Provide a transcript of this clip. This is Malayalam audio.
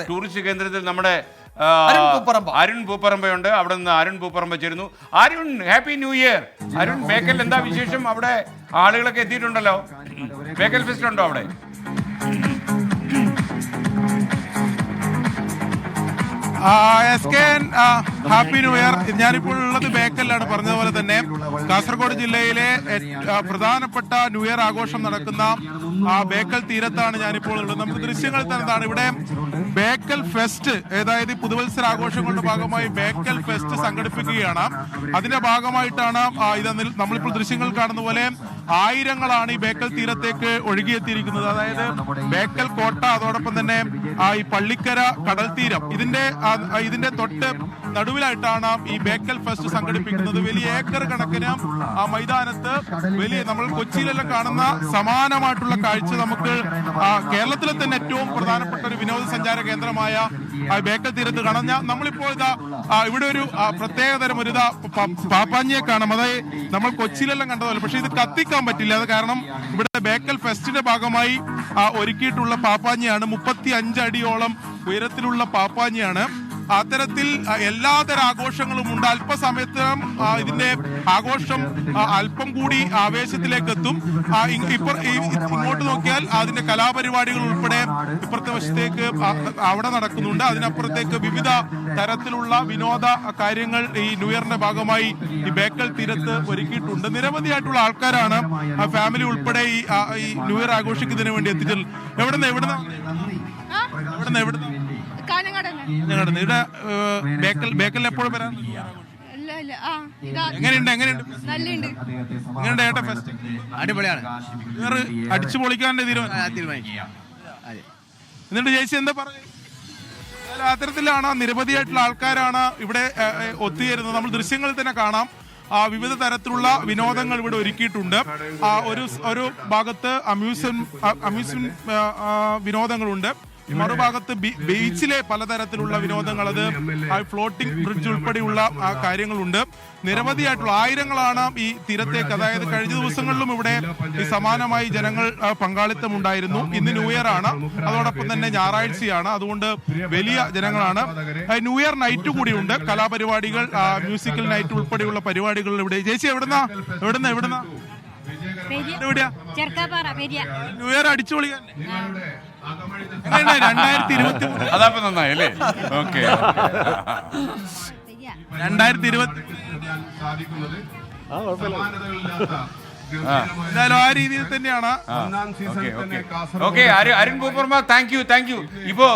ടൂറിസ്റ്റ് കേന്ദ്രത്തിൽ നമ്മുടെ അരുൺ പൂപ്പറമ്പയുണ്ട്. അവിടെ നിന്ന് അരുൺ പൂപ്പറമ്പ ചേരുന്നു. Arun, happy new year. Arun, Bekal എന്താ വിശേഷം? അവിടെ ആളുകളൊക്കെ എത്തിയിട്ടുണ്ടല്ലോ. ബേക്കൽ ഫെസ്റ്റ് ഉണ്ടോ അവിടെ? Happy new year. ഞാനിപ്പോൾ ഉള്ളത് ബേക്കലിലാണ്. പറഞ്ഞതുപോലെ തന്നെ കാസർഗോഡ് ജില്ലയിലെ പ്രധാനപ്പെട്ട ന്യൂ ഇയർ ആഘോഷം നടക്കുന്ന ബേക്കൽ തീരത്താണ് ഞാനിപ്പോൾ ഉള്ളത്. നമുക്ക് ദൃശ്യങ്ങൾ തന്നതാണ്. ഇവിടെ ബേക്കൽ ഫെസ്റ്റ്, അതായത് പുതുവത്സര ആഘോഷങ്ങളുടെ ഭാഗമായി ബേക്കൽ ഫെസ്റ്റ് സംഘടിപ്പിക്കുകയാണ്. അതിന്റെ ഭാഗമായിട്ടാണ് ഇത് നമ്മളിപ്പോൾ ദൃശ്യങ്ങൾ കാണുന്ന പോലെ ആയിരങ്ങളാണ് ഈ ബേക്കൽ തീരത്തേക്ക് ഒഴുകിയെത്തിയിരിക്കുന്നത്. അതായത് ബേക്കൽ കോട്ട, അതോടൊപ്പം തന്നെ ഈ പള്ളിക്കര കടൽ തീരം, ഇതിന്റെ തൊട്ട് നടുവിലായിട്ടാണ് ഈ ബേക്കൽ ഫെസ്റ്റ് സംഘടിപ്പിക്കുന്നത്. വലിയ ഏക്കർ കണക്കിന് ആ മൈതാനത്ത് നമ്മൾ കൊച്ചിയിലെല്ലാം കാണുന്ന സമാനമായിട്ടുള്ള കാഴ്ച നമുക്ക് കേരളത്തിലെ തന്നെ ഏറ്റവും പ്രധാനപ്പെട്ട ഒരു വിനോദസഞ്ചാര കേന്ദ്രമായ ബേക്കൽ തീരത്ത് കാണാം. നമ്മളിപ്പോൾ ഇവിടെ ഒരു പ്രത്യേകതരം ഒരു പാപ്പാഞ്ഞിയെ കാണാം. അതായത് നമ്മൾ കൊച്ചിയിലെല്ലാം കണ്ടതല്ല, പക്ഷെ ഇത് കത്തിക്കാൻ പറ്റില്ല. അത് കാരണം ഇവിടെ ബേക്കൽ ഫെസ്റ്റിന്റെ ഭാഗമായി ഒരുക്കിയിട്ടുള്ള പാപ്പാഞ്ഞിയാണ്. 35 അടിയോളം ഉയരത്തിലുള്ള പാപ്പാഞ്ഞിയാണ്. അത്തരത്തിൽ എല്ലാതരം ആഘോഷങ്ങളും ഉണ്ട്. അല്പസമയത്തിനും ഇതിന്റെ ആഘോഷം അല്പം കൂടി ആവേശത്തിലേക്ക് എത്തും. ഇങ്ങോട്ട് നോക്കിയാൽ അതിന്റെ കലാപരിപാടികൾ ഉൾപ്പെടെ ഇപ്പുറത്തെ വശത്തേക്ക് അവിടെ നടക്കുന്നുണ്ട്. അതിനപ്പുറത്തേക്ക് വിവിധ തരത്തിലുള്ള വിനോദ കാര്യങ്ങൾ ഈ ന്യൂ ഇയറിന്റെ ഭാഗമായി ഈ ബേക്കൽ തീരത്ത് ഒരുക്കിയിട്ടുണ്ട്. നിരവധിയായിട്ടുള്ള ആൾക്കാരാണ് ഫാമിലി ഉൾപ്പെടെ ഈ ന്യൂ ഇയർ ആഘോഷിക്കുന്നതിന് വേണ്ടി എത്തിച്ചിട്ടുള്ളത്. എവിടുന്ന് ഇവിടെ ബേക്കൽ എപ്പോഴും വരാൻ എങ്ങനെയുണ്ട് ഏട്ടാ ഫെസ്റ്റ്? അടിപൊളിയാണ്. അടിച്ചു പൊളിക്കാൻ്റെ തീരുമാനം. എന്നിട്ട് ചേച്ചി എന്താ പറയുക? അത്തരത്തിലാണ് നിരവധിയായിട്ടുള്ള ആൾക്കാരാണ് ഇവിടെ ഒത്തുചേരുന്നത്. നമ്മൾ ദൃശ്യങ്ങളിൽ തന്നെ കാണാം. വിവിധ തരത്തിലുള്ള വിനോദങ്ങൾ ഇവിടെ ഒരുക്കിയിട്ടുണ്ട്. ഒരു ഭാഗത്ത് അമ്യൂസ്മെന്റ് വിനോദങ്ങളുണ്ട്. മറുഭാഗത്ത് ബീച്ചിലെ പലതരത്തിലുള്ള വിനോദങ്ങൾ, അത് ഫ്ലോട്ടിംഗ് ബ്രിഡ്ജ് ഉൾപ്പെടെയുള്ള കാര്യങ്ങളുണ്ട്. നിരവധിയായിട്ടുള്ള ആയിരങ്ങളാണ് ഈ തീരത്തേക്ക്. അതായത് കഴിഞ്ഞ ദിവസങ്ങളിലും ഇവിടെ ഈ സമാനമായി ജനങ്ങൾ പങ്കാളിത്തം ഉണ്ടായിരുന്നു. ഇന്ന് ന്യൂ ഇയർ ആണ്, അതോടൊപ്പം തന്നെ ഞായറാഴ്ചയാണ്. അതുകൊണ്ട് വലിയ ജനങ്ങളാണ്. ന്യൂ ഇയർ നൈറ്റ് കൂടിയുണ്ട്. കലാപരിപാടികൾ, മ്യൂസിക്കൽ നൈറ്റ് ഉൾപ്പെടെയുള്ള പരിപാടികൾ ഇവിടെ. ചേച്ചി എവിടുന്നാ? ന്യൂ ഇയർ അടിച്ചു പൊളിക്കാൻ 2023 അതപ്പോ നന്നായി അല്ലേ? ഓക്കെ. 2020 എന്തായാലും ആ രീതിയിൽ തന്നെയാണ്. ഓക്കെ, അരുൺ പൂപ്പർമ, താങ്ക് യു. ഇപ്പോ